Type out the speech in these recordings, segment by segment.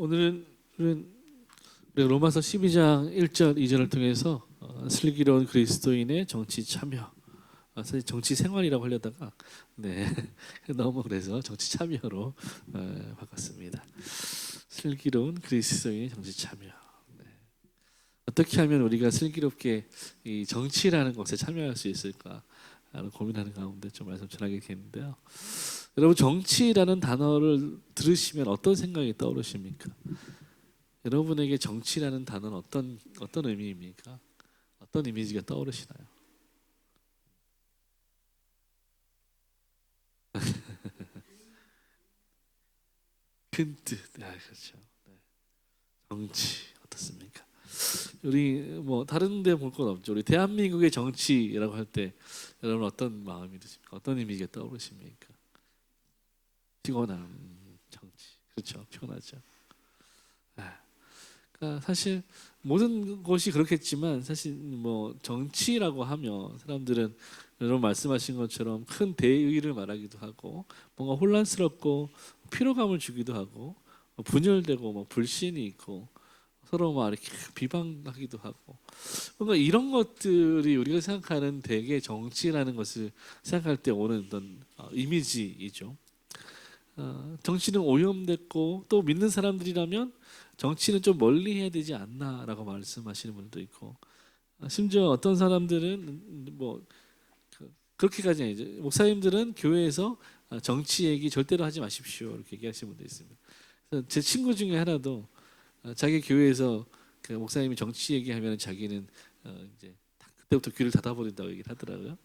오늘은 우리 로마서 12장 1절 2절을 통해서 슬기로운 그리스도인의 정치 참여, 사실 정치 생활이라고 하려다가 너무 그래서 정치 참여로 바꿨습니다. 슬기로운 그리스도인의 정치 참여. 어떻게 하면 우리가 슬기롭게 이 정치라는 것에 참여할 수 있을까 하는 고민하는 가운데 좀 말씀 전하게 되는데요. 여러분, 정치라는 단어를 들으시면 어떤 생각이 떠오르십니까? 여러분에게 정치라는 단어는 어떤 의미입니까? 어떤 이미지가 떠오르시나요? 큰 뜻. 그렇죠. 네. 정치 어떻습니까? 우리 뭐 다른 데 볼 건 없죠. 우리 대한민국의 정치라고 할 때 여러분 어떤 마음이 드십니까? 어떤 이미지가 떠오르십니까? 피곤함, 정치. 그렇죠. 피곤하죠. 그러니까 사실 모든 곳이 그렇겠지만 사실 뭐 정치라고 하면 사람들은 여러분 말씀하신 것처럼 큰 대의를 말하기도 하고 뭔가 혼란스럽고 피로감을 주기도 하고 분열되고 뭐 불신이 있고 서로 막 이렇게 비방하기도 하고 뭔가 이런 것들이 우리가 생각하는 대개 정치라는 것을 생각할 때 오는 어떤 이미지이죠. 정치는 오염됐고 또 믿는 사람들이라면 정치는 좀 멀리 해야 되지 않나라고 말씀하시는 분도 있고, 심지어 어떤 사람들은 뭐 그렇게까지 아니죠. 목사님들은 교회에서 정치 얘기 절대로 하지 마십시오 이렇게 얘기하시는 분도 있습니다. 그래서 제 친구 중에 하나도 자기 교회에서 그 목사님이 정치 얘기하면 자기는 이제 그때부터 귀를 닫아버린다고 얘기를 하더라고요.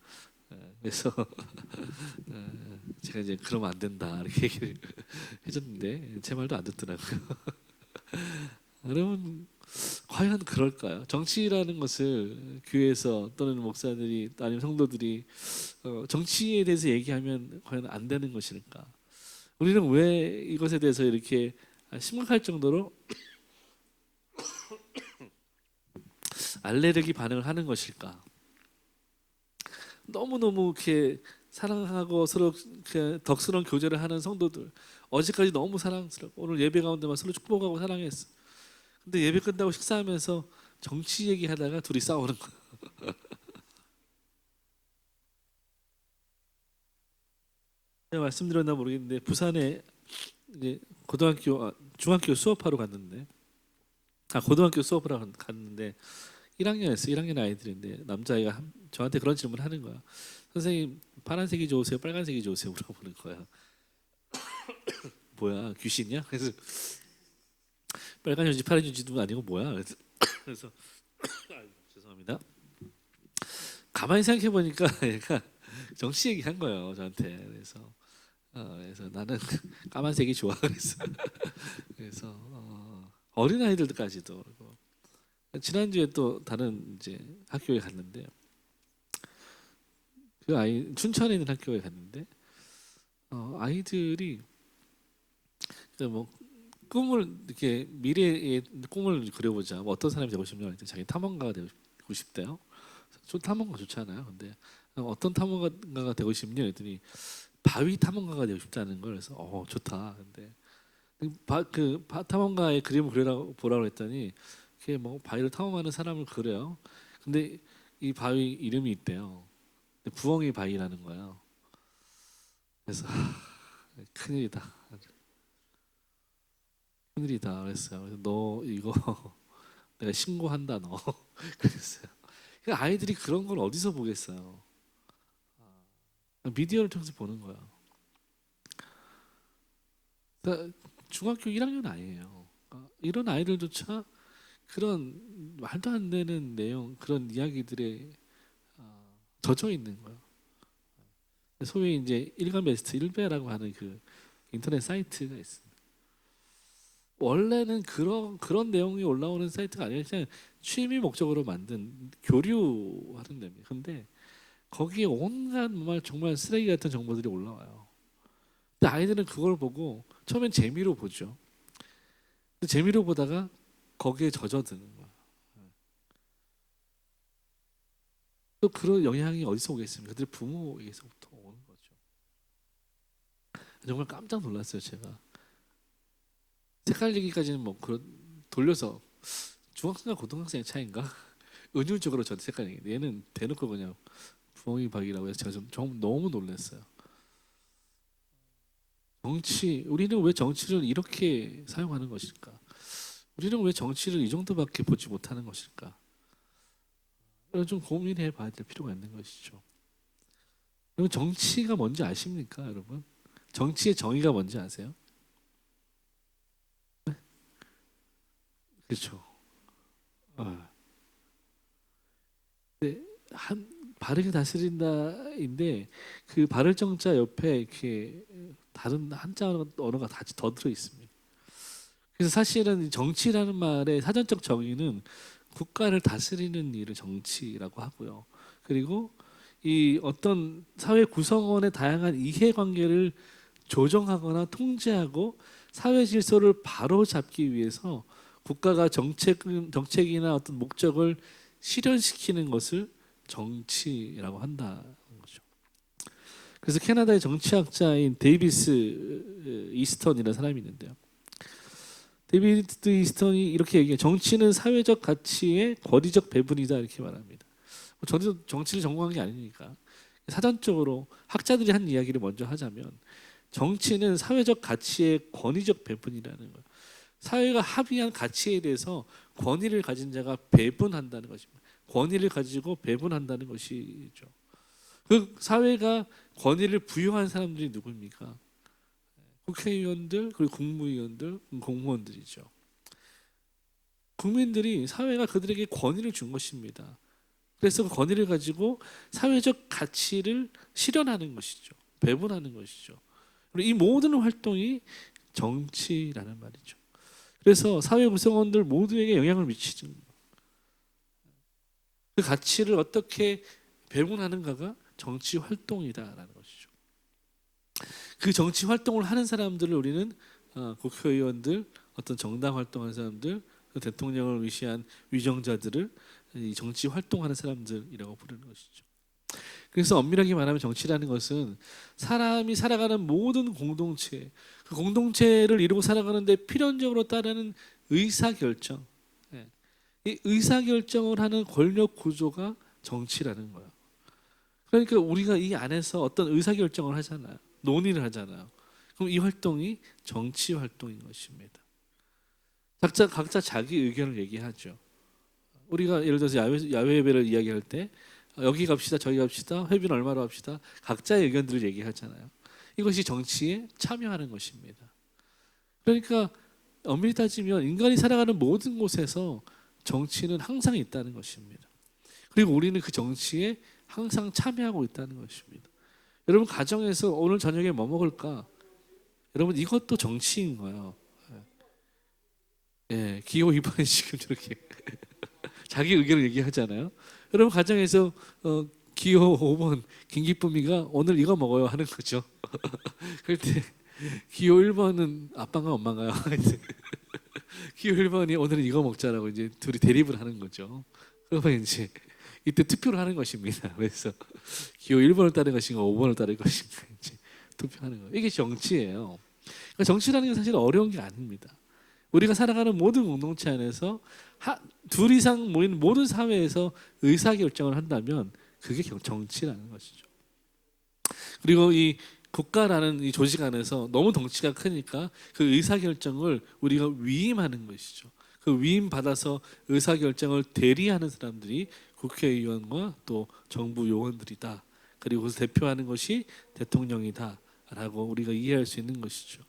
그래서 제가 이제 그러면 안 된다 이렇게 얘기를 해줬는데 제 말도 안 듣더라고요. 여러분, 과연 그럴까요? 정치라는 것을 교회에서 또는 목사들이 아니면 성도들이 정치에 대해서 얘기하면 과연 안 되는 것일까? 우리는 왜 이것에 대해서 이렇게 심각할 정도로 알레르기 반응을 하는 것일까? 너무너무 이렇게 사랑하고 서로 덕스러운 교제를 하는 성도들, 어제까지 너무 사랑스럽고 오늘 예배 가운데만 서로 축복하고 사랑했어. 근데 예배 끝나고 식사하면서 정치 얘기하다가 둘이 싸우는 거야. 제가 말씀드렸나 모르겠는데 부산에 이제 중학교 수업하러 갔는데, 고등학교 수업하러 갔는데 1학년이었어요. 1학년 아이들인데 남자아이가 저한테 그런 질문을 하는 거야. 선생님, 파란색이 좋으세요? 빨간색이 좋으세요? 물어보는 거야. 뭐야, 귀신이야? 그래서 빨간 휴지 파란 휴지도 아니고 뭐야? 그래서 아이고, 죄송합니다. 가만히 생각해 보니까 얘가 정치 얘기한 거예요 저한테. 그래서 나는 까만색이 좋아 그랬어. 그래서 어린 아이들까지도 그러고. 지난주에 또 다른 이제 학교에 갔는데 그 아이 춘천에 있는 학교에 갔는데 아이들이 그뭐 꿈을 이렇게 미래의 꿈을 그려보자. 뭐 어떤 사람이 되고 싶냐 했더니 자기 탐험가가 되고 싶대요. 좀 탐험가 좋잖아요. 근데 어떤 탐험가가 되고 싶냐 했더니 바위 탐험가가 되고 싶다는 걸. 그래서 좋다. 근데 탐험가의 그림을 보라고 했더니 그게 뭐 바위를 탐험하는 사람을 그려요. 근데 이 바위 이름이 있대요. 근데 부엉이 바위라는 거예요. 그래서 큰일이다. 큰일이다 그랬어요. 그래서 너 이거 내가 신고한다 너. 그랬어요. 그 아이들이 그런 걸 어디서 보겠어요. 미디어를 통해서 보는 거야. 그러니까 중학교 1학년 아이예요. 이런 아이들조차 그런 말도 안 되는 내용, 그런 이야기들에 젖어 있는 거예요. 소위 이제 일간 베스트 일베라고 하는 그 인터넷 사이트가 있습니다. 원래는 그런 내용이 올라오는 사이트가 아니라 그냥 취미 목적으로 만든 교류하는 데입니다. 근데 거기에 온갖 정말 쓰레기 같은 정보들이 올라와요. 근데 아이들은 그걸 보고 처음엔 재미로 보죠. 근데 재미로 보다가 거기에 젖어드는 거야. 또 그런 영향이 어디서 오겠습니까? 그들 부모에게서부터 오는 거죠. 정말 깜짝 놀랐어요, 제가. 헷갈리기까지는 뭐 그런 돌려서 중학생과 고등학생의 차이인가? 은유적으로 저한테 헷갈리게. 얘는 대놓고 그냥 부엉이 박이라고 해서 제가 좀 너무 놀랐어요. 정치, 우리는 왜 정치를 이렇게 사용하는 것일까? 우리는 왜 정치를 이 정도밖에 보지 못하는 것일까? 이걸 좀 고민해 봐야 될 필요가 있는 것이죠. 여러분 정치가 뭔지 아십니까, 여러분? 정치의 정의가 뭔지 아세요? 그렇죠. 어. 네, 한 바르게 다스린다인데 그 바를 정자 옆에 이렇게 다른 한자 언어가 같이 더 들어 있습니다. 그래서 사실은 이 정치라는 말의 사전적 정의는 국가를 다스리는 일을 정치라고 하고요. 그리고 이 어떤 사회 구성원의 다양한 이해관계를 조정하거나 통제하고 사회 질서를 바로 잡기 위해서 국가가 정책이나 어떤 목적을 실현시키는 것을 정치라고 한다는 거죠. 그래서 캐나다의 정치학자인 데이비스 이스턴이라는 사람이 있는데요. 데이비드 이스턴이 이렇게 얘기해요. 정치는 사회적 가치의 권위적 배분이다 이렇게 말합니다. 저도 정치를 전공한 게 아니니까 사전적으로 학자들이 한 이야기를 먼저 하자면 정치는 사회적 가치의 권위적 배분이라는 거예요. 사회가 합의한 가치에 대해서 권위를 가진 자가 배분한다는 것입니다. 권위를 가지고 배분한다는 것이죠. 그 사회가 권위를 부여한 사람들이 누구입니까? 국회의원들 그리고 국무위원들, 공무원들이죠. 국민들이 사회가 그들에게 권위를 준 것입니다. 그래서 그 권위를 가지고 사회적 가치를 실현하는 것이죠. 배분하는 것이죠. 그리고 이 모든 활동이 정치라는 말이죠. 그래서 사회 구성원들 모두에게 영향을 미치는 그 가치를 어떻게 배분하는가가 정치 활동이다라는 것이죠. 그 정치 활동을 하는 사람들을 우리는 국회의원들, 어떤 정당 활동하는 사람들, 대통령을 위시한 위정자들을 이 정치 활동하는 사람들이라고 부르는 것이죠. 그래서 엄밀하게 말하면 정치라는 것은 사람이 살아가는 모든 공동체, 그 공동체를 이루고 살아가는데 필연적으로 따르는 의사결정, 이 의사결정을 하는 권력 구조가 정치라는 거예요. 그러니까 우리가 이 안에서 어떤 의사결정을 하잖아요. 논의를 하잖아요. 그럼 이 활동이 정치 활동인 것입니다. 각자 자기 의견을 얘기하죠. 우리가 예를 들어서 야외 예배를 이야기할 때 여기 갑시다 저기 갑시다 회비는 얼마로 합시다 각자의 의견들을 얘기하잖아요. 이것이 정치에 참여하는 것입니다. 그러니까 엄밀히 따지면 인간이 살아가는 모든 곳에서 정치는 항상 있다는 것입니다. 그리고 우리는 그 정치에 항상 참여하고 있다는 것입니다. 여러분 가정에서 오늘 저녁에 뭐 먹을까? 여러분 이것도 정치인 거예요. 예, 기호 2번이 지금 저렇게 자기 의견을 얘기하잖아요. 여러분 가정에서 기호 5번 김기쁨이가 오늘 이거 먹어요 하는 거죠. 그럴 때 기호 1번은 아빠가 엄마가요. 기호 1번이 오늘은 이거 먹자라고 이제 둘이 대립을 하는 거죠. 그러면 이제 이때 투표를 하는 것입니다. 그래서 기호 1번을 따를 것인가 5번을 따를 것인가 이제 투표하는 거예요. 이게 정치예요. 그러니까 정치라는 게 사실 어려운 게 아닙니다. 우리가 살아가는 모든 공동체 안에서 둘 이상 모인 모든 사회에서 의사결정을 한다면 그게 정치라는 것이죠. 그리고 이 국가라는 이 조직 안에서 너무 덩치가 크니까 그 의사결정을 우리가 위임하는 것이죠. 그 위임 받아서 의사결정을 대리하는 사람들이 국회의원과 또 정부 요원들이다. 그리고 그것을 대표하는 것이 대통령이다라고 우리가 이해할 수 있는 것이죠.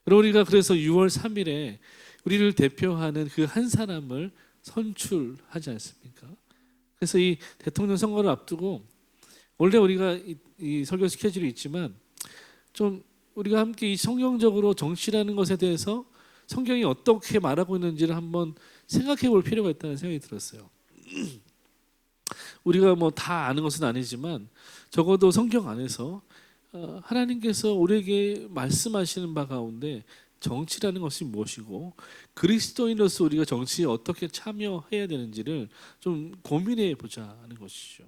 여러분 우리가 그래서 6월 3일에 우리를 대표하는 그 한 사람을 선출하지 않습니까? 그래서 이 대통령 선거를 앞두고 원래 우리가 이 설교 스케줄이 있지만 좀 우리가 함께 이 성경적으로 정치라는 것에 대해서 성경이 어떻게 말하고 있는지를 한번 생각해 볼 필요가 있다는 생각이 들었어요. 우리가 뭐 다 아는 것은 아니지만 적어도 성경 안에서 하나님께서 우리에게 말씀하시는 바 가운데 정치라는 것이 무엇이고 그리스도인으로서 우리가 정치에 어떻게 참여해야 되는지를 좀 고민해 보자는 것이죠.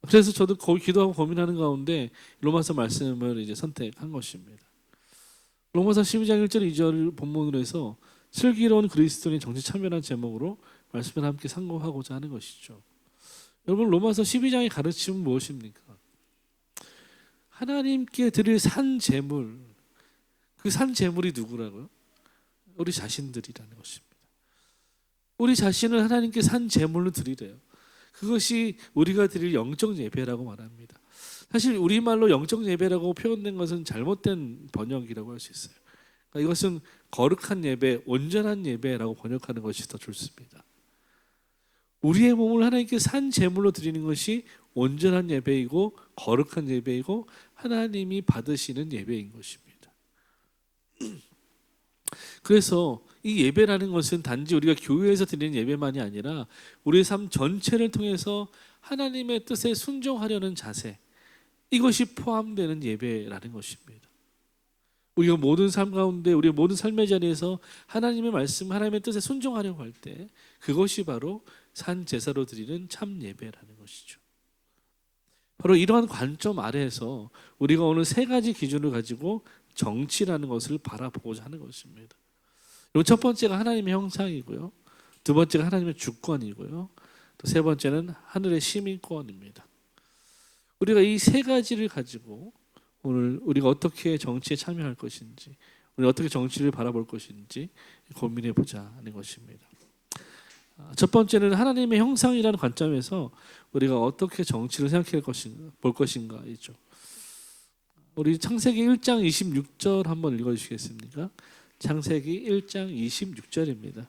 그래서 저도 기도하고 고민하는 가운데 로마서 말씀을 이제 선택한 것입니다. 로마서 12장 1절 2절 본문으로 해서 슬기로운 그리스도인의 정치 참여라는 제목으로 말씀을 함께 상고하고자 하는 것이죠. 여러분, 로마서 12장의 가르침은 무엇입니까? 하나님께 드릴 산 제물, 그 산 제물이 누구라고요? 우리 자신들이라는 것입니다. 우리 자신을 하나님께 산 제물로 드리래요. 그것이 우리가 드릴 영적 예배라고 말합니다. 사실 우리말로 영적 예배라고 표현된 것은 잘못된 번역이라고 할 수 있어요. 그러니까 이것은 거룩한 예배, 온전한 예배라고 번역하는 것이 더 좋습니다. 우리의 몸을 하나님께 산 제물로 드리는 것이 온전한 예배이고 거룩한 예배이고 하나님이 받으시는 예배인 것입니다. 그래서 이 예배라는 것은 단지 우리가 교회에서 드리는 예배만이 아니라 우리의 삶 전체를 통해서 하나님의 뜻에 순종하려는 자세, 이것이 포함되는 예배라는 것입니다. 우리가 모든 삶 가운데 우리의 모든 삶의 자리에서 하나님의 말씀, 하나님의 뜻에 순종하려고 할 때 그것이 바로 산 제사로 드리는 참 예배라는 것이죠. 바로 이러한 관점 아래에서 우리가 오늘 세 가지 기준을 가지고 정치라는 것을 바라보고자 하는 것입니다. 첫 번째가 하나님의 형상이고요, 두 번째가 하나님의 주권이고요, 또 세 번째는 하늘의 시민권입니다. 우리가 이 세 가지를 가지고 오늘 우리가 어떻게 정치에 참여할 것인지, 우리 어떻게 정치를 바라볼 것인지 고민해 보자 하는 것입니다. 첫 번째는 하나님의 형상이라는 관점에서 우리가 어떻게 정치를 생각해 볼 것인가이죠. 우리 창세기 1장 26절 한번 읽어주시겠습니까? 창세기 1장 26절입니다.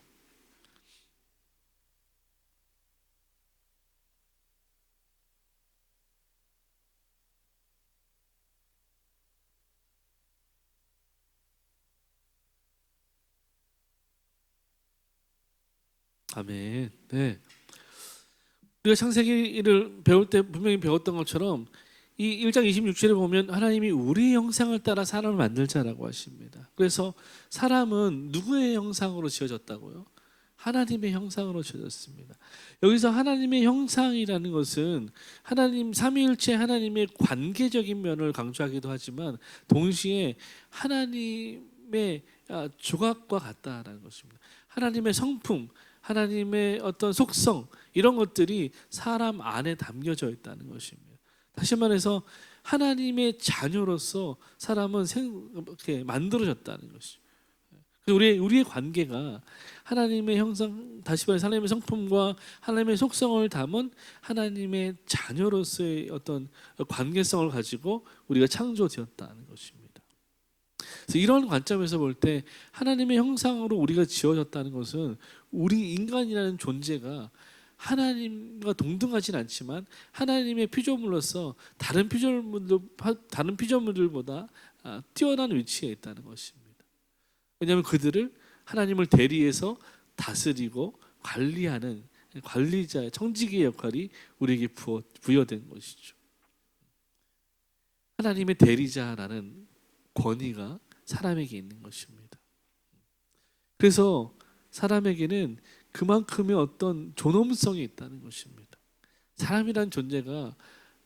아멘. 네. 우리가 창세기를 배울 때 분명히 배웠던 것처럼 이 1장 26절에 보면 하나님이 우리의 형상을 따라 사람을 만들자라고 하십니다. 그래서 사람은 누구의 형상으로 지어졌다고요? 하나님의 형상으로 지어졌습니다. 여기서 하나님의 형상이라는 것은 하나님 삼위일체 하나님의 관계적인 면을 강조하기도 하지만 동시에 하나님의 조각과 같다라는 것입니다. 하나님의 성품, 하나님의 어떤 속성, 이런 것들이 사람 안에 담겨져 있다는 것입니다. 다시 말해서 하나님의 자녀로서 사람은 이렇게 만들어졌다는 것이죠. 우리의 관계가 하나님의 형상, 다시 말해서 하나님의 성품과 하나님의 속성을 담은 하나님의 자녀로서의 어떤 관계성을 가지고 우리가 창조되었다는 것입니다. 그래서 이런 관점에서 볼 때 하나님의 형상으로 우리가 지어졌다는 것은 우리 인간이라는 존재가 하나님과 동등하진 않지만 하나님의 피조물로서 다른 피조물들보다 뛰어난 위치에 있다는 것입니다. 왜냐하면 그들을 하나님을 대리해서 다스리고 관리하는 관리자의 청지기의 역할이 우리에게 부여된 것이죠. 하나님의 대리자라는 권위가 사람에게 있는 것입니다. 그래서 사람에게는 그만큼의 어떤 존엄성이 있다는 것입니다. 사람이란 존재가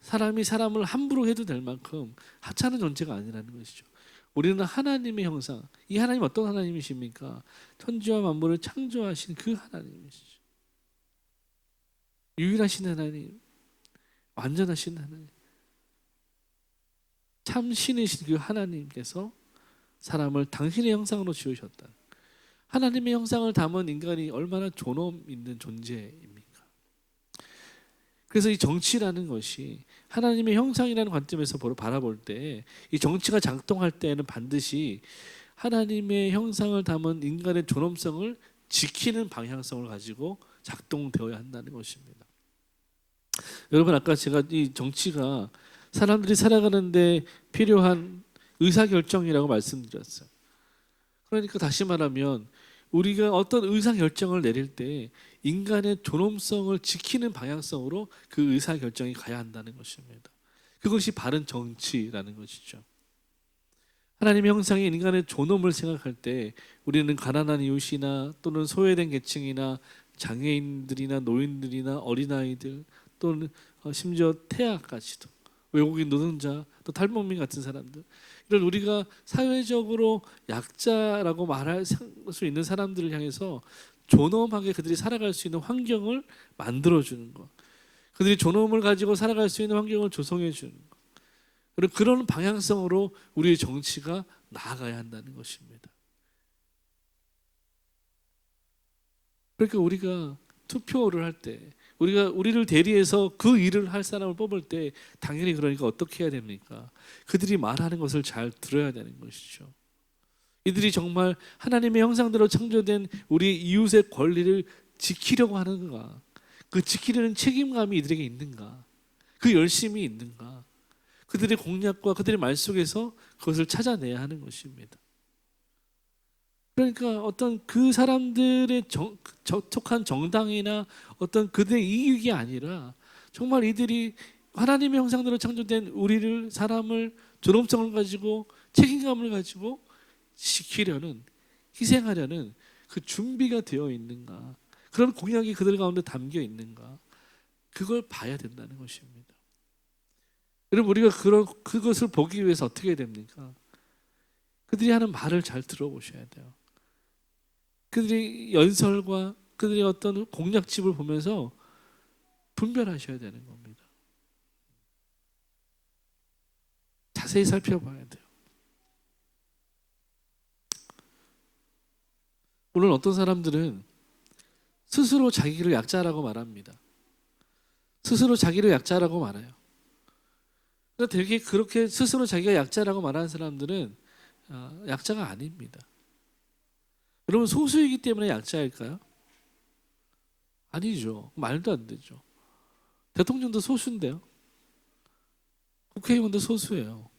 사람이 사람을 함부로 해도 될 만큼 하찮은 존재가 아니라는 것이죠. 우리는 하나님의 형상, 이 하나님 어떤 하나님이십니까? 천지와 만물을 창조하신 그 하나님이시죠. 유일하신 하나님, 완전하신 하나님, 참 신이신 그 하나님께서 사람을 당신의 형상으로 지으셨다. 하나님의 형상을 담은 인간이 얼마나 존엄 있는 존재입니까? 그래서 이 정치라는 것이 하나님의 형상이라는 관점에서 바라볼 때 이 정치가 작동할 때에는 반드시 하나님의 형상을 담은 인간의 존엄성을 지키는 방향성을 가지고 작동되어야 한다는 것입니다. 여러분, 아까 제가 이 정치가 사람들이 살아가는데 필요한 의사결정이라고 말씀드렸어요. 그러니까 다시 말하면 우리가 어떤 의사결정을 내릴 때 인간의 존엄성을 지키는 방향성으로 그 의사결정이 가야 한다는 것입니다. 그것이 바른 정치라는 것이죠. 하나님의 형상의 인간의 존엄을 생각할 때 우리는 가난한 이웃이나 또는 소외된 계층이나 장애인들이나 노인들이나 어린아이들 또는 심지어 태아까지도 외국인 노동자 또 탈북민 같은 사람들, 우리가 사회적으로 약자라고 말할 수 있는 사람들을 향해서 존엄하게 그들이 살아갈 수 있는 환경을 만들어주는 것, 그들이 존엄을 가지고 살아갈 수 있는 환경을 조성해 주는 것, 그리고 그런 방향성으로 우리의 정치가 나아가야 한다는 것입니다. 그러니까 우리가 투표를 할 때, 우리를 대리해서 그 일을 할 사람을 뽑을 때 당연히 그러니까 어떻게 해야 됩니까? 그들이 말하는 것을 잘 들어야 되는 것이죠. 이들이 정말 하나님의 형상대로 창조된 우리 이웃의 권리를 지키려고 하는가? 그 지키려는 책임감이 이들에게 있는가? 그 열심이 있는가? 그들의 공약과 그들의 말 속에서 그것을 찾아내야 하는 것입니다. 그러니까 어떤 그 사람들의 적촉한 정당이나 어떤 그들의 이익이 아니라 정말 이들이 하나님의 형상대로 창조된 우리를, 사람을 존엄성을 가지고 책임감을 가지고 지키려는, 희생하려는 그 준비가 되어 있는가, 그런 공약이 그들 가운데 담겨 있는가, 그걸 봐야 된다는 것입니다. 여러분, 우리가 그것을 보기 위해서 어떻게 해야 됩니까? 그들이 하는 말을 잘 들어보셔야 돼요. 그들의 연설과 그들의 어떤 공약집을 보면서 분별하셔야 되는 겁니다. 자세히 살펴봐야 돼요. 물론 어떤 사람들은 스스로 자기를 약자라고 말합니다. 스스로 자기를 약자라고 말해요. 그러니까 되게 그렇게 스스로 자기가 약자라고 말하는 사람들은 약자가 아닙니다. 여러분, 소수이기 때문에 약자일까요? 아니죠. 말도 안 되죠. 대통령도 소수인데요. 국회의원도 소수예요.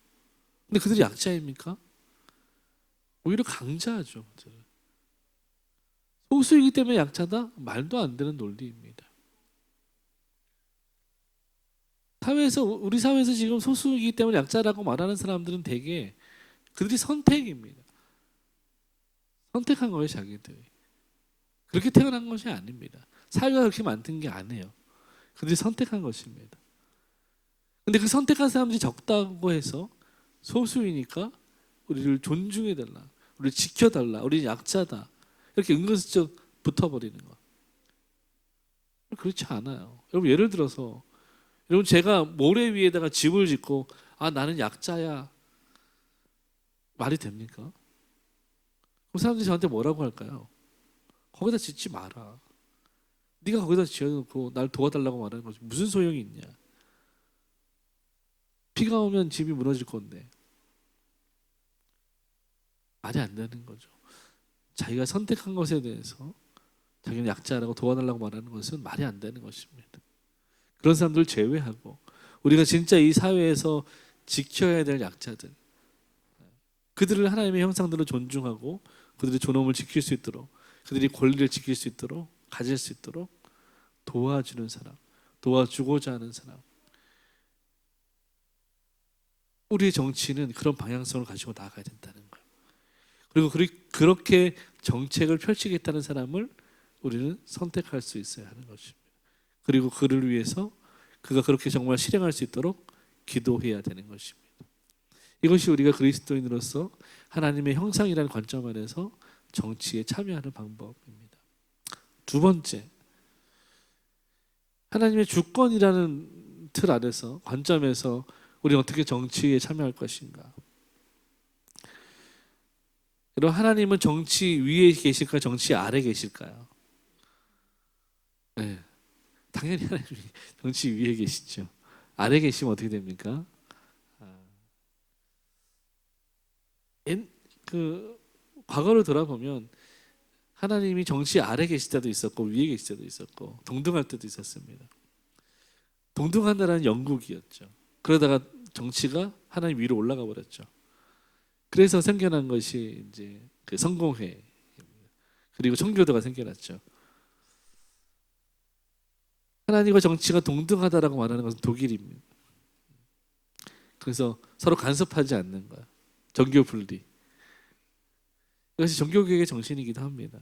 근데 그들이 약자입니까? 오히려 강자죠. 소수이기 때문에 약자다? 말도 안 되는 논리입니다. 우리 사회에서 지금 소수이기 때문에 약자라고 말하는 사람들은 대개 그들이 선택입니다. 선택한 거예요, 자기들이. 그렇게 태어난 것이 아닙니다. 사회가 그렇게 만든 게 아니에요. 그들이 선택한 것입니다. 근데 그 선택한 사람들이 적다고 해서 소수이니까 우리를 존중해달라, 우리를 지켜달라, 우리는 약자다, 이렇게 은근슬쩍 붙어버리는 것. 그렇지 않아요. 여러분, 예를 들어서 여러분, 제가 모래 위에다가 집을 짓고 나는 약자야, 말이 됩니까? 그럼 사람들이 저한테 뭐라고 할까요? 거기다 짓지 마라. 네가 거기다 지어놓고 날 도와달라고 말하는 거지 무슨 소용이 있냐. 비가 오면 집이 무너질 건데. 말이 안 되는 거죠. 자기가 선택한 것에 대해서 자기는 약자라고 도와달라고 말하는 것은 말이 안 되는 것입니다. 그런 사람들 제외하고 우리가 진짜 이 사회에서 지켜야 될 약자들, 그들을 하나님의 형상대로 존중하고 그들의 존엄을 지킬 수 있도록, 그들이 권리를 지킬 수 있도록, 가질 수 있도록 도와주는 사람, 도와주고자 하는 사람. 우리의 정치는 그런 방향성을 가지고 나아가야 된다는 거예요. 그리고 그렇게 정책을 펼치겠다는 사람을 우리는 선택할 수 있어야 하는 것입니다. 그리고 그를 위해서 그가 그렇게 정말 실행할 수 있도록 기도해야 되는 것입니다. 이것이 우리가 그리스도인으로서 하나님의 형상이라는 관점 안에서 정치에 참여하는 방법입니다. 두 번째, 하나님의 주권이라는 틀 안에서, 관점에서 우리는 어떻게 정치에 참여할 것인가? 여러분, 하나님은 정치 위에 계실까요? 정치 아래 계실까요? 네, 당연히 하나님이 정치 위에 계시죠. 아래 계시면 어떻게 됩니까? 과거를 돌아보면 하나님이 정치 아래 계실 때도 있었고 위에 계실 때도 있었고 동등할 때도 있었습니다. 동등한 나라는 영국이었죠. 그러다가 정치가 하나님 위로 올라가 버렸죠. 그래서 생겨난 것이 이제 그 성공회, 그리고 청교도가 생겨났죠. 하나님과 정치가 동등하다라고 말하는 것은 독일입니다. 그래서 서로 간섭하지 않는 거야. 정교 분리. 이것이 종교개혁의 정신이기도 합니다.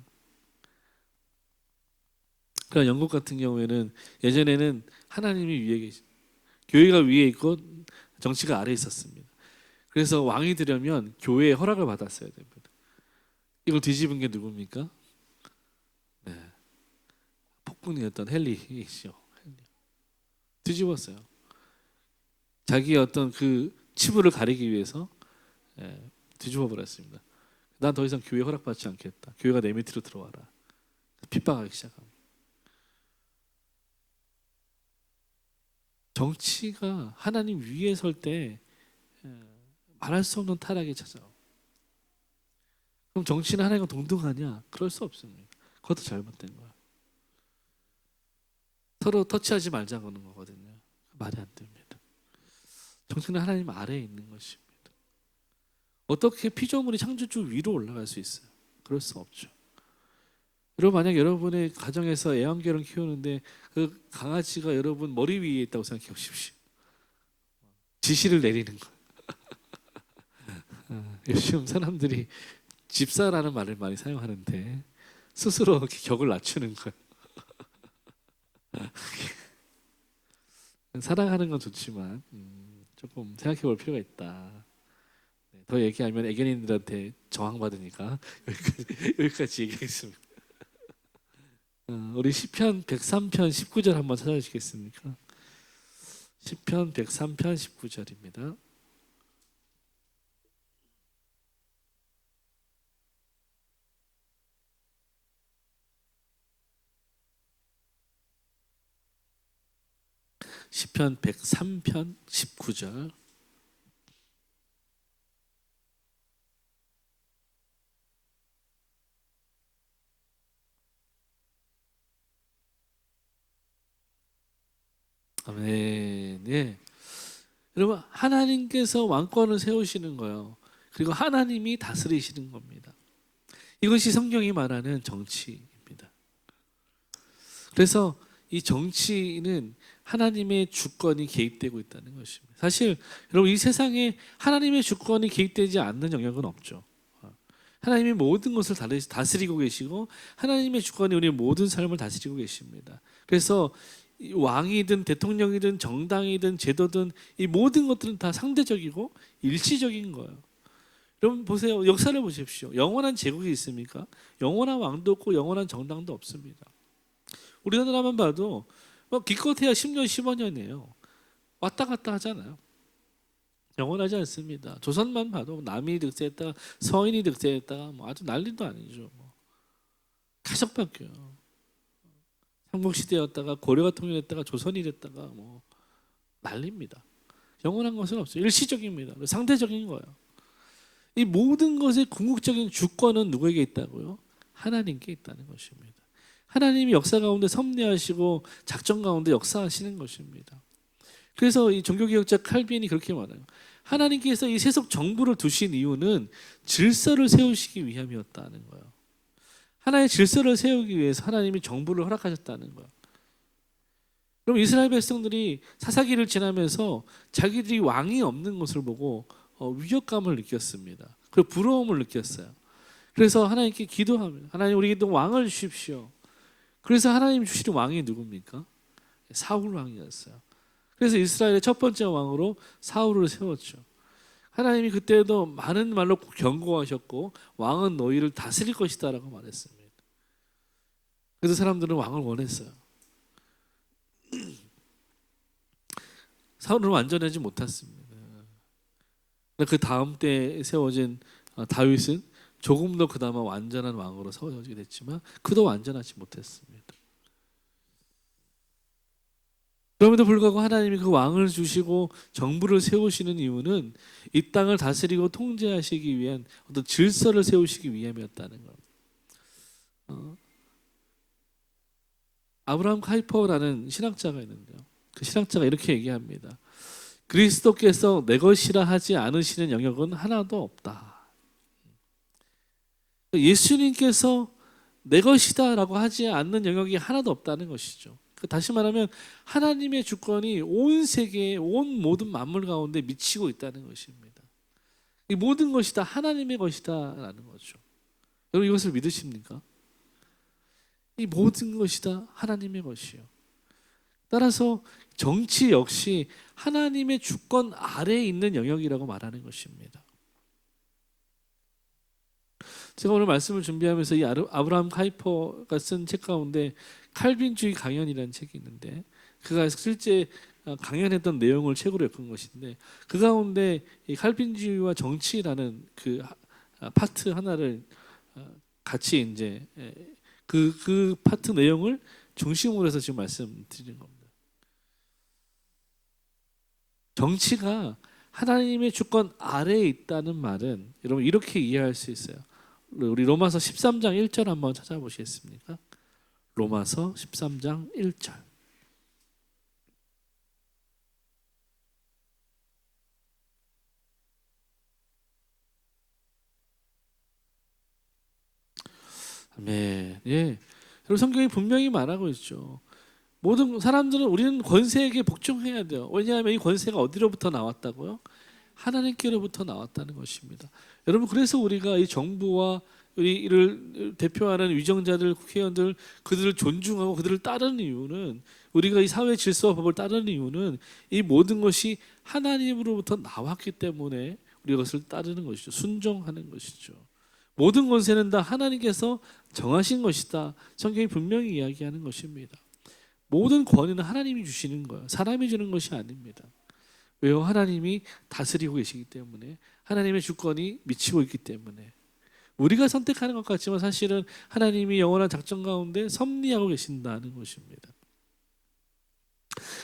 그러나 영국 같은 경우에는 예전에는 하나님이 위에 교회가 위에 있고 정치가 아래에 있었습니다. 그래서 왕이 되려면 교회의 허락을 받았어야 됩니다. 이걸 뒤집은 게 누굽니까? 네. 폭군이었던 헨리이죠. 뒤집었어요. 자기의 어떤 그 치부를 가리기 위해서 뒤집어 버렸습니다. 난 더 이상 교회 허락받지 않겠다. 교회가 내 밑으로 들어와라. 핍박하기 시작합니다. 정치가 하나님 위에 설 때 말할 수 없는 타락이 찾아요. 그럼 정치는 하나님과 동등하냐? 그럴 수 없습니다. 그것도 잘못된 거야. 서로 터치하지 말자는 거거든요. 말이 안 됩니다. 정치는 하나님 아래에 있는 것입니다. 어떻게 피조물이 창조주 위로 올라갈 수 있어요? 그럴 수 없죠. 여러분, 만약 여러분의 가정에서 애완견을 키우는데 그 강아지가 여러분 머리 위에 있다고 생각해 보십시오. 지시를 내리는 거예요. 요즘 사람들이 집사라는 말을 많이 사용하는데 스스로 이렇게 격을 낮추는 거예요. 사랑하는 건 좋지만 조금 생각해 볼 필요가 있다. 더 얘기하면 애견인들한테 저항받으니까 여기까지 얘기하겠습니다. 우리 시편 103편 19절 한번 찾아주시겠습니까? 시편 103편 19절입니다. 시편 103편 19절. 아멘. 네. 여러분, 하나님께서 왕권을 세우시는 거예요. 그리고 하나님이 다스리시는 겁니다. 이것이 성경이 말하는 정치입니다. 그래서 이 정치는 하나님의 주권이 개입되고 있다는 것입니다. 사실 여러분, 이 세상에 하나님의 주권이 개입되지 않는 영역은 없죠. 하나님이 모든 것을 다스리고 계시고 하나님의 주권이 우리 모든 삶을 다스리고 계십니다. 그래서 왕이든 대통령이든 정당이든 제도든 이 모든 것들은 다 상대적이고 일시적인 거예요. 여러분 보세요. 역사를 보십시오. 영원한 제국이 있습니까? 영원한 왕도 없고 영원한 정당도 없습니다. 우리나라만 봐도 기껏해야 10년, 15년이에요. 왔다 갔다 하잖아요. 영원하지 않습니다. 조선만 봐도 남이 득세했다가 서인이 득세했다가 아주 난리도 아니죠. 계속 바뀌어요. 삼국시대였다가 고려가 통일했다가 조선이 됐다가 난립니다. 영원한 것은 없어요. 일시적입니다. 상대적인 거예요. 이 모든 것의 궁극적인 주권은 누구에게 있다고요? 하나님께 있다는 것입니다. 하나님이 역사 가운데 섭리하시고 작전 가운데 역사하시는 것입니다. 그래서 이 종교개혁자 칼빈이 그렇게 말해요. 하나님께서 이 세속 정부를 두신 이유는 질서를 세우시기 위함이었다는 거예요. 하나의 질서를 세우기 위해서 하나님이 정부를 허락하셨다는 거예요. 그럼 이스라엘 백성들이 사사기를 지나면서 자기들이 왕이 없는 것을 보고 위협감을 느꼈습니다. 그리고 부러움을 느꼈어요. 그래서 하나님께 기도합니다. 하나님, 우리에게 왕을 주십시오. 그래서 하나님 주시는 왕이 누굽니까? 사울 왕이었어요. 그래서 이스라엘의 첫 번째 왕으로 사울을 세웠죠. 하나님이 그때도 많은 말로 경고하셨고 왕은 너희를 다스릴 것이다 라고 말했습니다. 그래서 사람들은 왕을 원했어요. 사울은 완전하지 못했습니다. 그 다음 때 세워진 다윗은 조금 더 그나마 완전한 왕으로 세워지게 됐지만 그도 완전하지 못했습니다. 그럼에도 불구하고 하나님이 그 왕을 주시고 정부를 세우시는 이유는 이 땅을 다스리고 통제하시기 위한 어떤 질서를 세우시기 위함이었다는 것. 아브라함 카이퍼라는 신학자가 있는데요. 그 신학자가 이렇게 얘기합니다. 그리스도께서 내 것이라 하지 않으시는 영역은 하나도 없다. 예수님께서 내 것이다라고 하지 않는 영역이 하나도 없다는 것이죠. 다시 말하면 하나님의 주권이 온 세계에 온 모든 만물 가운데 미치고 있다는 것입니다. 이 모든 것이 다 하나님의 것이다라는 거죠. 여러분 이것을 믿으십니까? 이 모든 것이 다 하나님의 것이요. 따라서 정치 역시 하나님의 주권 아래에 있는 영역이라고 말하는 것입니다. 제가 오늘 말씀을 준비하면서 이 아브라함 카이퍼가 쓴 책 가운데 칼빈주의 강연이라는 책이 있는데, 그가 실제 강연했던 내용을 책으로 엮은 것인데, 그 가운데 이 칼빈주의와 정치라는 그 파트 하나를 같이 이제 그 파트 내용을 중심으로 해서 지금 말씀드리는 겁니다. 정치가 하나님의 주권 아래에 있다는 말은 여러분 이렇게 이해할 수 있어요. 우리 로마서 13장 1절 한번 찾아보시겠습니까? 로마서 13장 1절. 아멘. 예. 그리고 성경이 분명히 말하고 있죠. 모든 사람들은 우리는 권세에게 복종해야 돼요. 왜냐하면 이 권세가 어디로부터 나왔다고요? 하나님께로부터 나왔다는 것입니다. 여러분, 그래서 우리가 이 정부와 우리를 대표하는 위정자들, 국회의원들, 그들을 존중하고 그들을 따르는 이유는, 우리가 이 사회 질서와 법을 따르는 이유는 이 모든 것이 하나님으로부터 나왔기 때문에 우리가 그것을 따르는 것이죠. 순종하는 것이죠. 모든 권세는 다 하나님께서 정하신 것이다. 성경이 분명히 이야기하는 것입니다. 모든 권위는 하나님이 주시는 거예요. 사람이 주는 것이 아닙니다. 왜요? 하나님이 다스리고 계시기 때문에, 하나님의 주권이 미치고 있기 때문에. 우리가 선택하는 것 같지만 사실은 하나님이 영원한 작전 가운데 섭리하고 계신다는 것입니다.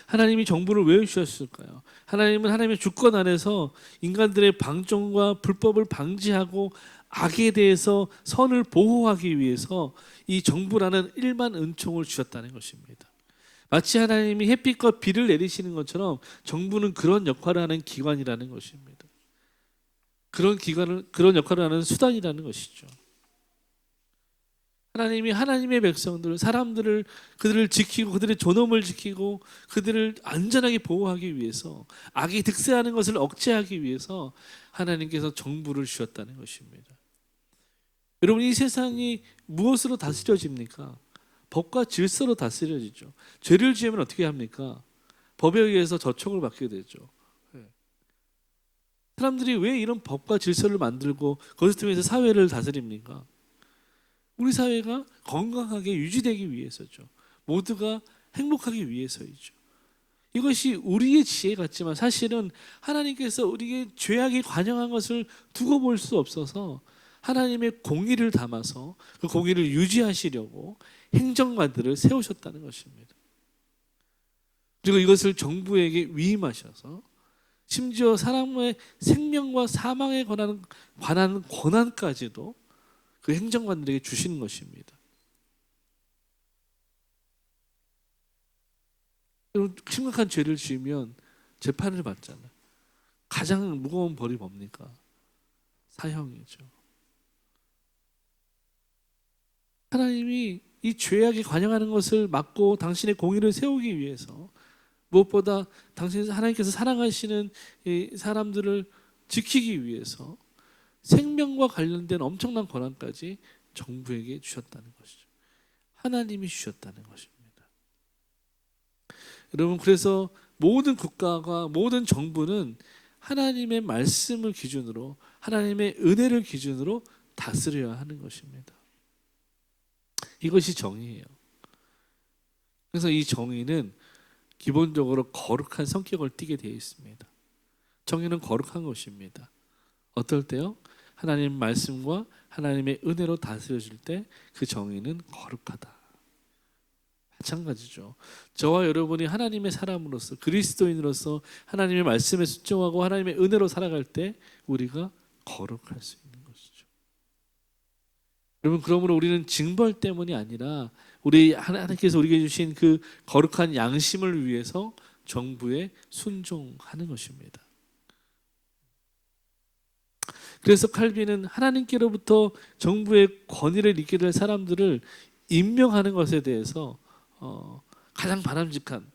하나님이 정부를 왜 주셨을까요? 하나님은 하나님의 주권 안에서 인간들의 방종과 불법을 방지하고 악에 대해서 선을 보호하기 위해서 이 정부라는 일반 은총을 주셨다는 것입니다. 마치 하나님이 햇빛과 비를 내리시는 것처럼 정부는 그런 역할을 하는 기관이라는 것입니다. 그런 역할을 하는 수단이라는 것이죠. 하나님이 하나님의 백성들, 사람들을, 그들을 지키고 그들의 존엄을 지키고 그들을 안전하게 보호하기 위해서, 악이 득세하는 것을 억제하기 위해서 하나님께서 정부를 주셨다는 것입니다. 여러분, 이 세상이 무엇으로 다스려집니까? 법과 질서로 다스려지죠. 죄를 지으면 어떻게 합니까? 법에 의해서 저촉을 받게 되죠. 사람들이 왜 이런 법과 질서를 만들고 그것을 통해서 사회를 다스립니까? 우리 사회가 건강하게 유지되기 위해서죠. 모두가 행복하기 위해서이죠. 이것이 우리의 지혜 같지만 사실은 하나님께서 우리의 죄악이 관영한 것을 두고 볼 수 없어서 하나님의 공의를 담아서 그 공의를 유지하시려고 행정관들을 세우셨다는 것입니다. 그리고 이것을 정부에게 위임하셔서 심지어 사람의 생명과 사망에 관한 권한까지도 그 행정관들에게 주시는 것입니다. 심각한 죄를 지으면 재판을 받잖아요. 가장 무거운 벌이 뭡니까? 사형이죠. 하나님이 이 죄악에 관여하는 것을 막고 당신의 공의를 세우기 위해서, 무엇보다 하나님께서 사랑하시는 이 사람들을 지키기 위해서 생명과 관련된 엄청난 권한까지 정부에게 주셨다는 것이죠. 하나님이 주셨다는 것입니다. 여러분, 그래서 모든 국가가, 모든 정부는 하나님의 말씀을 기준으로, 하나님의 은혜를 기준으로 다스려야 하는 것입니다. 이것이 정의예요. 그래서 이 정의는 기본적으로 거룩한 성격을 띠게 되어 있습니다. 정의는 거룩한 것입니다. 어떨 때요? 하나님 말씀과 하나님의 은혜로 다스려질 때 그 정의는 거룩하다. 마찬가지죠. 저와 여러분이 하나님의 사람으로서, 그리스도인으로서 하나님의 말씀에 순종하고 하나님의 은혜로 살아갈 때 우리가 거룩할 수 있는 것이죠. 여러분, 그러므로 우리는 징벌 때문이 아니라 우리 하나님께서 우리에게 주신 그 거룩한 양심을 위해서 정부에 순종하는 것입니다. 그래서 칼빈은 하나님께로부터 정부의 권위를 입게 될 사람들을 임명하는 것에 대해서 가장 바람직한,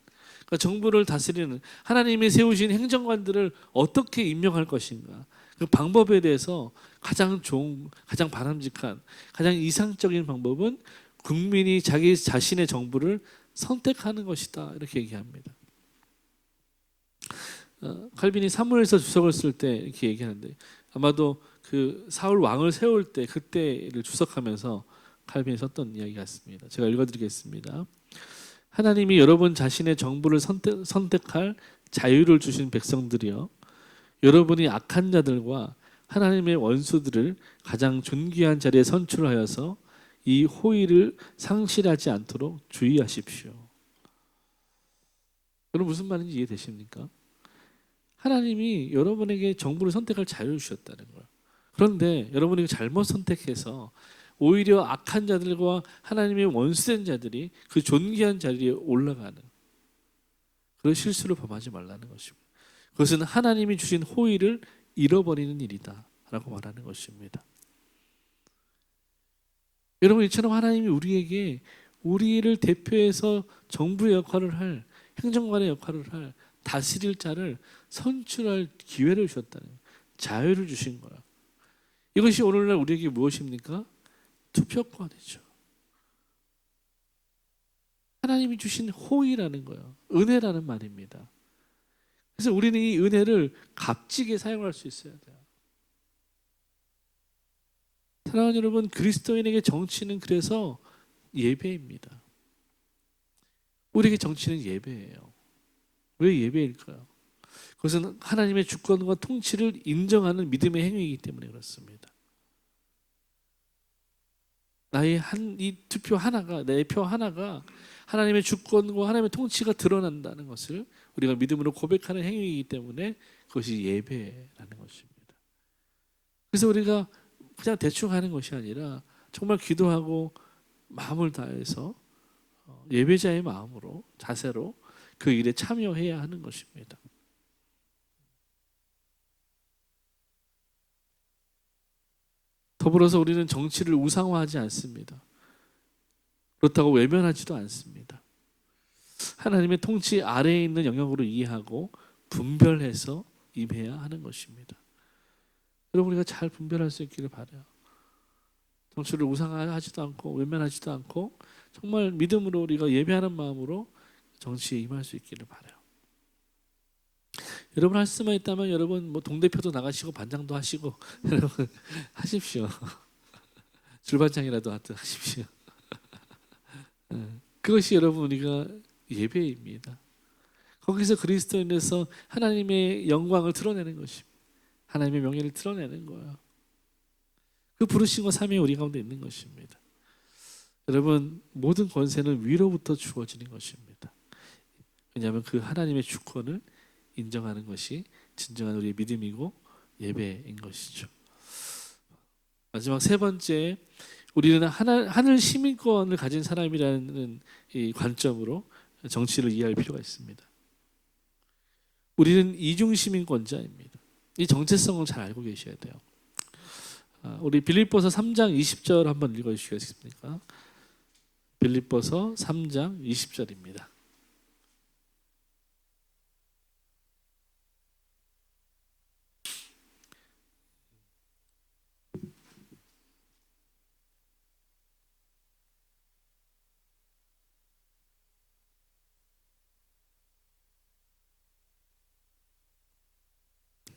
그러니까 정부를 다스리는 하나님이 세우신 행정관들을 어떻게 임명할 것인가, 그 방법에 대해서 가장 좋은, 가장 바람직한, 가장 이상적인 방법은 국민이 자기 자신의 정부를 선택하는 것이다 이렇게 얘기합니다. 칼빈이 사무엘서 주석을 쓸 때 이렇게 얘기하는데 아마도 그 사울 왕을 세울 때 그때를 주석하면서 칼빈이 썼던 이야기 같습니다. 제가 읽어드리겠습니다. 하나님이 여러분 자신의 정부를 선택할 자유를 주신 백성들이여, 여러분이 악한 자들과 하나님의 원수들을 가장 존귀한 자리에 선출하여서 이 호의를 상실하지 않도록 주의하십시오. 여러분 무슨 말인지 이해되십니까? 하나님이 여러분에게 정부를 선택할 자유를 주셨다는 거예요. 그런데 여러분이 잘못 선택해서 오히려 악한 자들과 하나님의 원수된 자들이 그 존귀한 자리에 올라가는 그런 실수를 범하지 말라는 것입니다. 그것은 하나님이 주신 호의를 잃어버리는 일이다 라고 말하는 것입니다. 여러분, 이처럼 하나님이 우리에게 우리를 대표해서 정부의 역할을 할, 행정관의 역할을 할, 다스릴 자를 선출할 기회를 주셨다는 거예요. 자유를 주신 거야. 이것이 오늘날 우리에게 무엇입니까? 투표권이죠. 하나님이 주신 호의라는 거예요. 은혜라는 말입니다. 그래서 우리는 이 은혜를 값지게 사용할 수 있어야 돼요. 사랑하는 여러분, 그리스도인에게 정치는 그래서 예배입니다. 우리에게 정치는 예배예요. 왜 예배일까요? 그것은 하나님의 주권과 통치를 인정하는 믿음의 행위이기 때문에 그렇습니다. 나의 이 투표 하나가, 내 표 하나가 하나님의 주권과 하나님의 통치가 드러난다는 것을 우리가 믿음으로 고백하는 행위이기 때문에 그것이 예배라는 것입니다. 그래서 우리가 그냥 대충 하는 것이 아니라 정말 기도하고 마음을 다해서 예배자의 마음으로, 자세로 그 일에 참여해야 하는 것입니다. 더불어서 우리는 정치를 우상화하지 않습니다. 그렇다고 외면하지도 않습니다. 하나님의 통치 아래에 있는 영역으로 이해하고 분별해서 임해야 하는 것입니다. 여러분, 우리가 잘 분별할 수 있기를 바라요. 정치를 우상화하지도 않고 외면하지도 않고 정말 믿음으로 우리가 예배하는 마음으로 정치에 임할 수 있기를 바라요. 여러분 할 수만 있다면 여러분 뭐 동대표도 나가시고 반장도 하시고 여러분 하십시오. 줄반장이라도 하여튼 하십시오. 그것이 여러분 우리가 예배입니다. 거기서 그리스도인에서 하나님의 영광을 드러내는 것입니다. 하나님의 명예를 드러내는 거예요. 그 부르신 것 삶이 우리 가운데 있는 것입니다. 여러분, 모든 권세는 위로부터 주어지는 것입니다. 왜냐하면 그 하나님의 주권을 인정하는 것이 진정한 우리의 믿음이고 예배인 것이죠. 마지막 세 번째, 우리는 하늘 시민권을 가진 사람이라는 이 관점으로 정치를 이해할 필요가 있습니다. 우리는 이중 시민권자입니다. 이 정체성을 잘 알고 계셔야 돼요. 우리 빌립보서 3장 20절 한번 읽어주시겠습니까? 빌립보서 3장 20절입니다.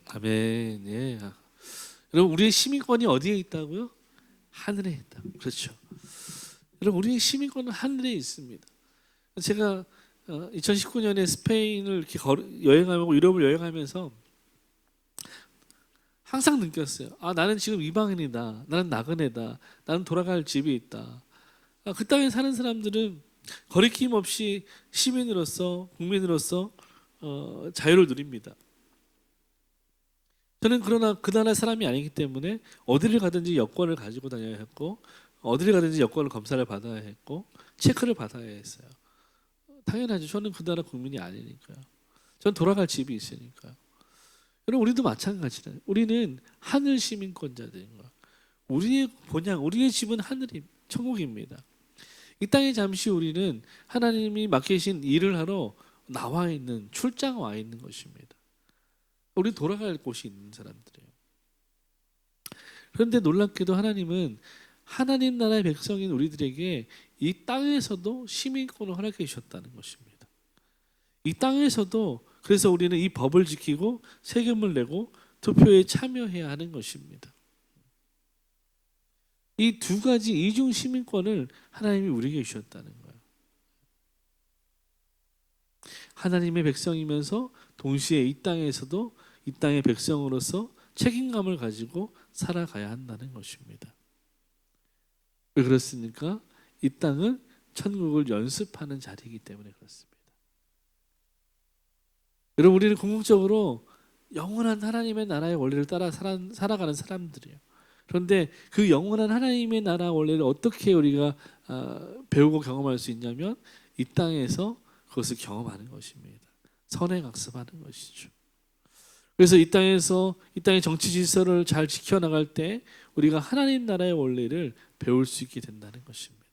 아멘. 예. 여러분, 우리의 시민권이 어디에 있다고요? 하늘에 있다. 그렇죠. 여러분, 우리의 시민권은 하늘에 있습니다. 제가 2019년에 스페인을 이렇게 여행하고 유럽을 여행하면서 항상 느꼈어요. 나는 지금 이방인이다. 나는 나그네다. 나는 돌아갈 집이 있다. 그 땅에 사는 사람들은 거리낌 없이 시민으로서, 국민으로서 자유를 누립니다. 저는 그러나 그 나라 사람이 아니기 때문에 어디를 가든지 여권을 가지고 다녀야 했고, 어디를 가든지 여권을 검사를 받아야 했고, 체크를 받아야 했어요. 당연하죠. 저는 그 나라 국민이 아니니까요. 저는 돌아갈 집이 있으니까요. 여러분, 우리도 마찬가지예요. 우리는 하늘 시민권자들인 거예요. 우리의 본향, 우리의 집은 하늘이 천국입니다. 이 땅에 잠시 우리는 하나님이 맡기신 일을 하러 나와 있는, 출장 와 있는 것입니다. 우리 돌아갈 곳이 있는 사람들이에요. 그런데 놀랍게도 하나님은 하나님 나라의 백성인 우리들에게 이 땅에서도 시민권을 허락해 주셨다는 것입니다. 이 땅에서도 그래서 우리는 이 법을 지키고 세금을 내고 투표에 참여해야 하는 것입니다. 이 두 가지 이중 시민권을 하나님이 우리에게 주셨다는 거예요. 하나님의 백성이면서 동시에 이 땅에서도 이 땅의 백성으로서 책임감을 가지고 살아가야 한다는 것입니다. 왜 그렇습니까? 이 땅은 천국을 연습하는 자리이기 때문에 그렇습니다. 여러분, 우리는 궁극적으로 영원한 하나님의 나라의 원리를 따라 살아가는 사람들이에요. 그런데 그 영원한 하나님의 나라 원리를 어떻게 우리가 배우고 경험할 수 있냐면 이 땅에서 그것을 경험하는 것입니다. 선행학습하는 것이죠. 그래서 이 땅에서 이 땅의 정치 질서를 잘 지켜나갈 때 우리가 하나님 나라의 원리를 배울 수 있게 된다는 것입니다.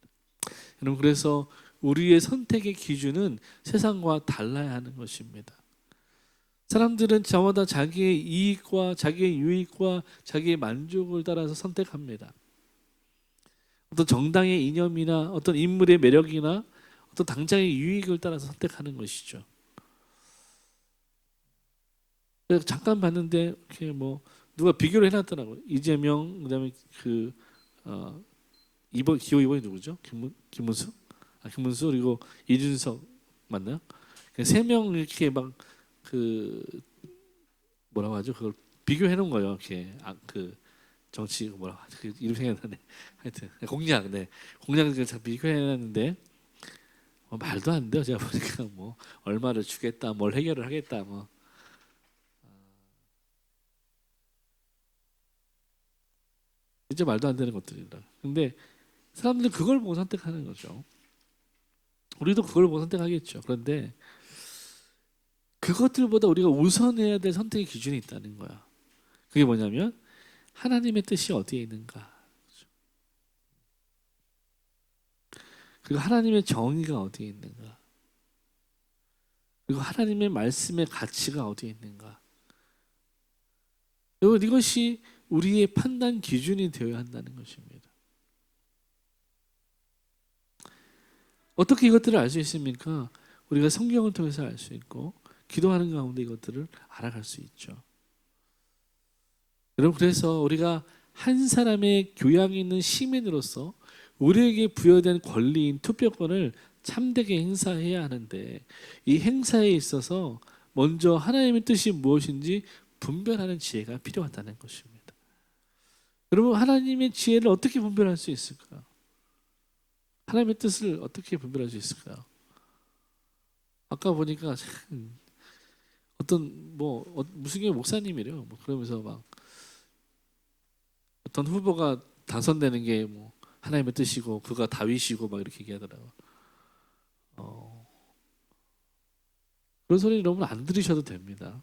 여러분, 그래서 우리의 선택의 기준은 세상과 달라야 하는 것입니다. 사람들은 저마다 자기의 이익과 자기의 유익과 자기의 만족을 따라서 선택합니다. 어떤 정당의 이념이나 어떤 인물의 매력이나 어떤 당장의 유익을 따라서 선택하는 것이죠. 그래서 잠깐 봤는데 이렇게 뭐 누가 비교를 해놨더라고요. 이재명, 그다음에 이번 기호 이번이 누구죠? 김문수? 김문수 그리고 이준석 맞나요? 세 명 이렇게 막 뭐라고 하죠? 그걸 비교해 놓은 거예요. 이렇게 그 정치 뭐라고 하죠? 그 이름 생각나네. 하여튼 공약, 네, 공약을 잘 비교해 놨는데 말도 안 돼요. 제가 보니까 뭐 얼마를 주겠다, 뭘 해결을 하겠다, 뭐 진짜 말도 안 되는 것들이다. 근데 사람들은 그걸 보고 선택하는 거죠. 우리도 그걸 보고 선택하겠죠. 그런데 그것들보다 우리가 우선해야 될 선택의 기준이 있다는 거야. 그게 뭐냐면 하나님의 뜻이 어디에 있는가, 그리고 하나님의 정의가 어디에 있는가, 그리고 하나님의 말씀의 가치가 어디에 있는가. 여러분, 이것이 우리의 판단 기준이 되어야 한다는 것입니다. 어떻게 이것들을 알 수 있습니까? 우리가 성경을 통해서 알 수 있고 기도하는 가운데 이것들을 알아갈 수 있죠. 여러분, 그래서 우리가 한 사람의 교양 있는 시민으로서 우리에게 부여된 권리인 투표권을 참되게 행사해야 하는데 이 행사에 있어서 먼저 하나님의 뜻이 무엇인지 분별하는 지혜가 필요하다는 것입니다. 여러분, 하나님의 지혜를 어떻게 분별할 수 있을까요? 하나님의 뜻을 어떻게 분별할 수 있을까요? 아까 보니까 어떤 무슨 교 목사님이래요. 그러면서 막 어떤 후보가 당선되는 게 뭐 하나님의 뜻이고 그가 다윗이고 막 이렇게 얘기하더라고요. 그런 소리 여러분 안 들으셔도 됩니다.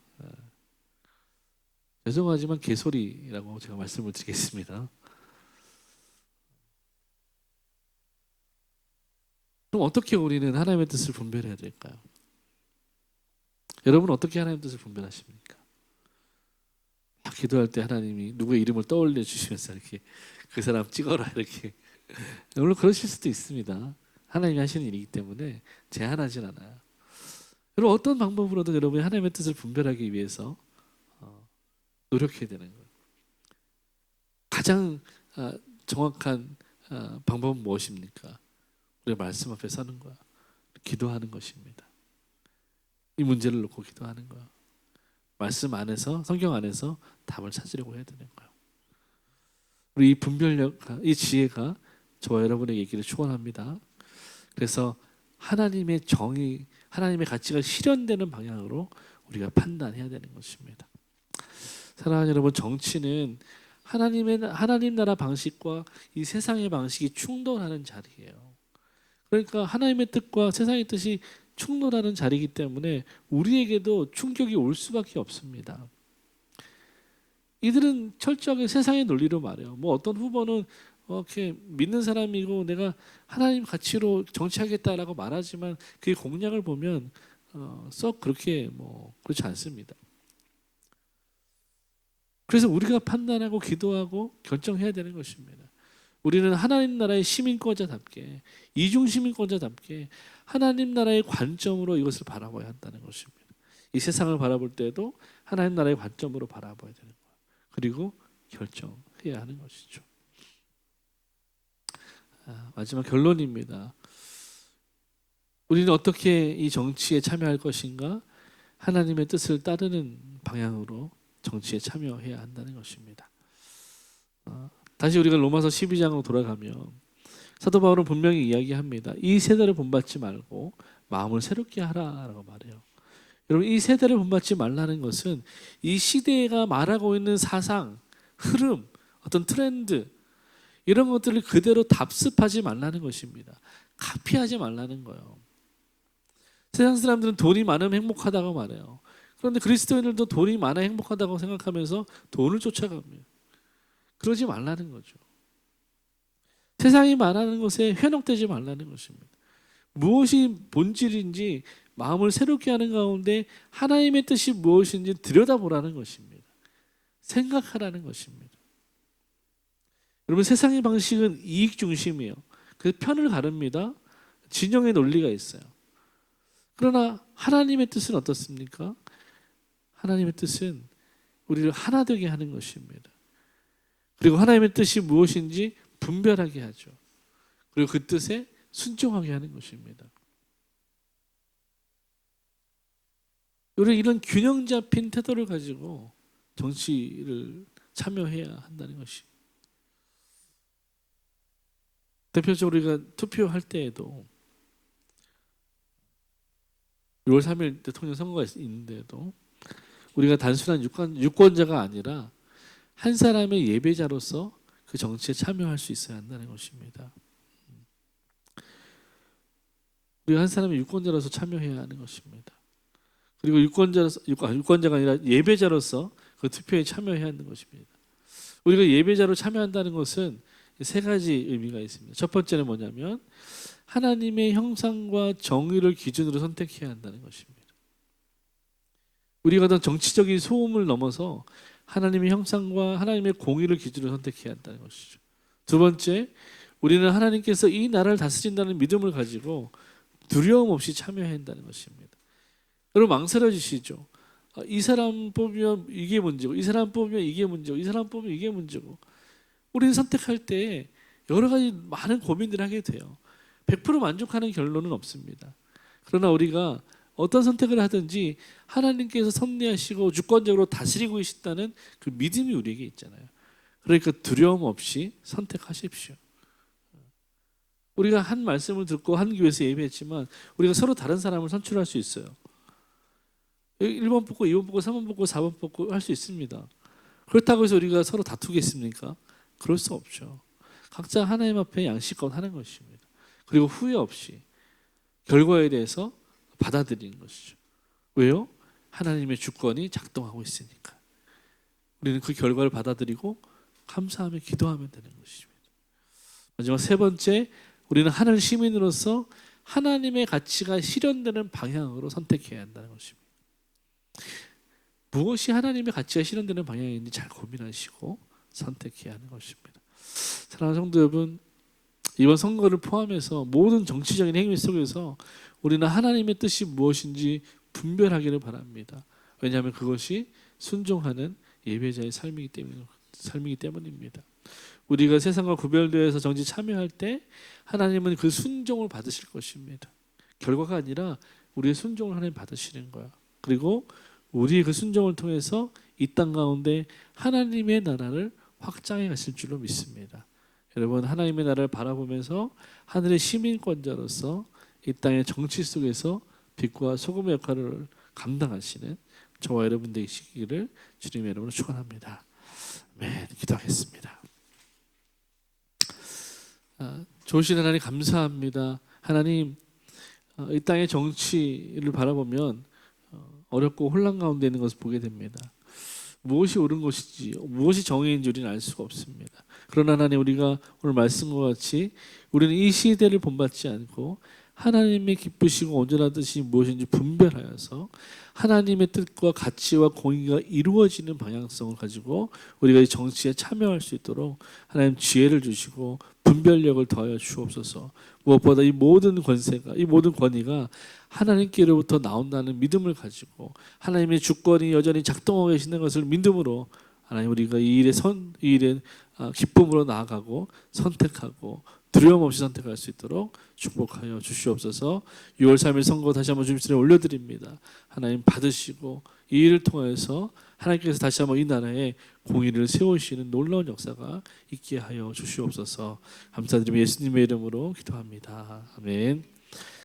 죄송하지만 개소리라고 제가 말씀을 드리겠습니다. 그럼 어떻게 우리는 하나님의 뜻을 분별해야 될까요? 여러분, 어떻게 하나님의 뜻을 분별하십니까? 막 기도할 때 하나님이 누구의 이름을 떠올려 주시면서 이렇게 그 사람 찍어라 이렇게, 물론 그러실 수도 있습니다. 하나님이 하시는 일이기 때문에 제한하진 않아요. 여러분, 어떤 방법으로든 여러분이 하나님의 뜻을 분별하기 위해서 노력해야 되는 거예요. 가장 정확한 방법은 무엇입니까? 우리가 말씀 앞에 서는 거야. 기도하는 것입니다. 이 문제를 놓고 기도하는 거야. 말씀 안에서, 성경 안에서 답을 찾으려고 해야 되는 거예요. 우리 이 분별력, 이 지혜가 저와 여러분의 얘기를 축원합니다. 그래서 하나님의 정의, 하나님의 가치가 실현되는 방향으로 우리가 판단해야 되는 것입니다. 사랑하는 여러분, 정치는 하나님 나라 방식과 이 세상의 방식이 충돌하는 자리예요. 그러니까 하나님의 뜻과 세상의 뜻이 충돌하는 자리이기 때문에 우리에게도 충격이 올 수밖에 없습니다. 이들은 철저하게 세상의 논리로 말해요. 뭐 어떤 후보는 이렇게 믿는 사람이고 내가 하나님 가치로 정치하겠다라고 말하지만 그의 공약을 보면 썩 그렇게 그렇지 않습니다. 그래서 우리가 판단하고 기도하고 결정해야 되는 것입니다. 우리는 하나님 나라의 시민권자답게, 이중 시민권자답게 하나님 나라의 관점으로 이것을 바라봐야 한다는 것입니다. 이 세상을 바라볼 때도 하나님 나라의 관점으로 바라봐야 되는 거예요. 그리고 결정해야 하는 것이죠. 마지막 결론입니다. 우리는 어떻게 이 정치에 참여할 것인가? 하나님의 뜻을 따르는 방향으로 정치에 참여해야 한다는 것입니다. 다시 우리가 로마서 12장으로 돌아가면 사도 바울은 분명히 이야기합니다. 이 세대를 본받지 말고 마음을 새롭게 하라라고 말해요. 여러분, 이 세대를 본받지 말라는 것은 이 시대가 말하고 있는 사상, 흐름, 어떤 트렌드 이런 것들을 그대로 답습하지 말라는 것입니다. 카피하지 말라는 거예요. 세상 사람들은 돈이 많으면 행복하다고 말해요. 그런데 그리스도인들도 돈이 많아 행복하다고 생각하면서 돈을 쫓아갑니다. 그러지 말라는 거죠. 세상이 말하는 것에 현혹되지 말라는 것입니다. 무엇이 본질인지 마음을 새롭게 하는 가운데 하나님의 뜻이 무엇인지 들여다보라는 것입니다. 생각하라는 것입니다. 여러분, 세상의 방식은 이익 중심이에요. 그 편을 가릅니다. 진영의 논리가 있어요. 그러나 하나님의 뜻은 어떻습니까? 하나님의 뜻은 우리를 하나 되게 하는 것입니다. 그리고 하나님의 뜻이 무엇인지 분별하게 하죠. 그리고 그 뜻에 순종하게 하는 것입니다. 우리는 이런 균형 잡힌 태도를 가지고 정치를 참여해야 한다는 것이. 대표적으로 우리가 투표할 때에도 6월 3일 대통령 선거가 있는데도 우리가 단순한 유권자가 아니라 한 사람의 예배자로서 그 정치에 참여할 수 있어야 한다는 것입니다. 우리가 한 사람의 유권자로서 참여해야 하는 것입니다. 그리고 유권자가 아니라 예배자로서 그 투표에 참여해야 하는 것입니다. 우리가 예배자로 참여한다는 것은 세 가지 의미가 있습니다. 첫 번째는 뭐냐면 하나님의 형상과 정의를 기준으로 선택해야 한다는 것입니다. 우리가 어떤 정치적인 소음을 넘어서 하나님의 형상과 하나님의 공의를 기준으로 선택해야 한다는 것이죠. 두 번째, 우리는 하나님께서 이 나라를 다스린다는 믿음을 가지고 두려움 없이 참여해야 한다는 것입니다. 여러분, 망설여지시죠? 이 사람 뽑으면 이게 문제고, 이 사람 뽑으면 이게 문제고, 이 사람 뽑으면 이게 문제고. 우리는 선택할 때 여러 가지 많은 고민들을 하게 돼요. 100% 만족하는 결론은 없습니다. 그러나 우리가 어떤 선택을 하든지 하나님께서 섭리하시고 주권적으로 다스리고 계시다는 그 믿음이 우리에게 있잖아요. 그러니까 두려움 없이 선택하십시오. 우리가 한 말씀을 듣고 한 교회에서 예배했지만 우리가 서로 다른 사람을 선출할 수 있어요. 1번 뽑고 2번 뽑고 3번 뽑고 4번 뽑고 할 수 있습니다. 그렇다고 해서 우리가 서로 다투겠습니까? 그럴 수 없죠. 각자 하나님 앞에 양식껏 하는 것입니다. 그리고 후회 없이 결과에 대해서 받아들이는 것이죠. 왜요? 하나님의 주권이 작동하고 있으니까. 우리는 그 결과를 받아들이고 감사하며 기도하면 되는 것입니다. 마지막 세 번째, 우리는 하늘 시민으로서 하나님의 가치가 실현되는 방향으로 선택해야 한다는 것입니다. 무엇이 하나님의 가치가 실현되는 방향인지 잘 고민하시고 선택해야 하는 것입니다. 사랑하는 성도 여러분, 이번 선거를 포함해서 모든 정치적인 행위 속에서 우리는 하나님의 뜻이 무엇인지 분별하기를 바랍니다. 왜냐하면 그것이 순종하는 예배자의 삶이기 때문입니다. 우리가 세상과 구별되어서 정치 참여할 때 하나님은 그 순종을 받으실 것입니다. 결과가 아니라 우리의 순종을 하나님 받으시는 거야. 그리고 우리의 그 순종을 통해서 이 땅 가운데 하나님의 나라를 확장해 가실 줄로 믿습니다. 여러분, 하나님의 나라를 바라보면서 하늘의 시민권자로서 이 땅의 정치 속에서 빛과 소금의 역할을 감당하시는 저와 여러분 되시기를 주님의 이름으로 축원합니다. 아멘. 기도하겠습니다. 좋으신 하나님 감사합니다. 하나님, 이 땅의 정치를 바라보면 어렵고 혼란 가운데 있는 것을 보게 됩니다. 무엇이 옳은 것인지 무엇이 정의인지 우리는 알 수가 없습니다. 그러나 하나님, 우리가 오늘 말씀과 같이 우리는 이 시대를 본받지 않고 하나님의 기쁘시고 온전한 뜻이 무엇인지 분별하여서 하나님의 뜻과 가치와 공의가 이루어지는 방향성을 가지고 우리가 이 정치에 참여할 수 있도록 하나님 지혜를 주시고 분별력을 더하여 주옵소서. 무엇보다 이 모든 권세가, 이 모든 권위가 하나님께로부터 나온다는 믿음을 가지고 하나님의 주권이 여전히 작동하고 계시는 것을 믿음으로 하나님 우리가 이 일에 기쁨으로 나아가고 선택하고 두려움 없이 선택할 수 있도록 축복하여 주시옵소서. 6월 3일 선거 다시 한번 주님께 올려드립니다. 하나님 받으시고 이 일을 통해서 하나님께서 다시 한번 이 나라에 공의를 세우시는 놀라운 역사가 있게 하여 주시옵소서. 감사드리며 예수님의 이름으로 기도합니다. 아멘.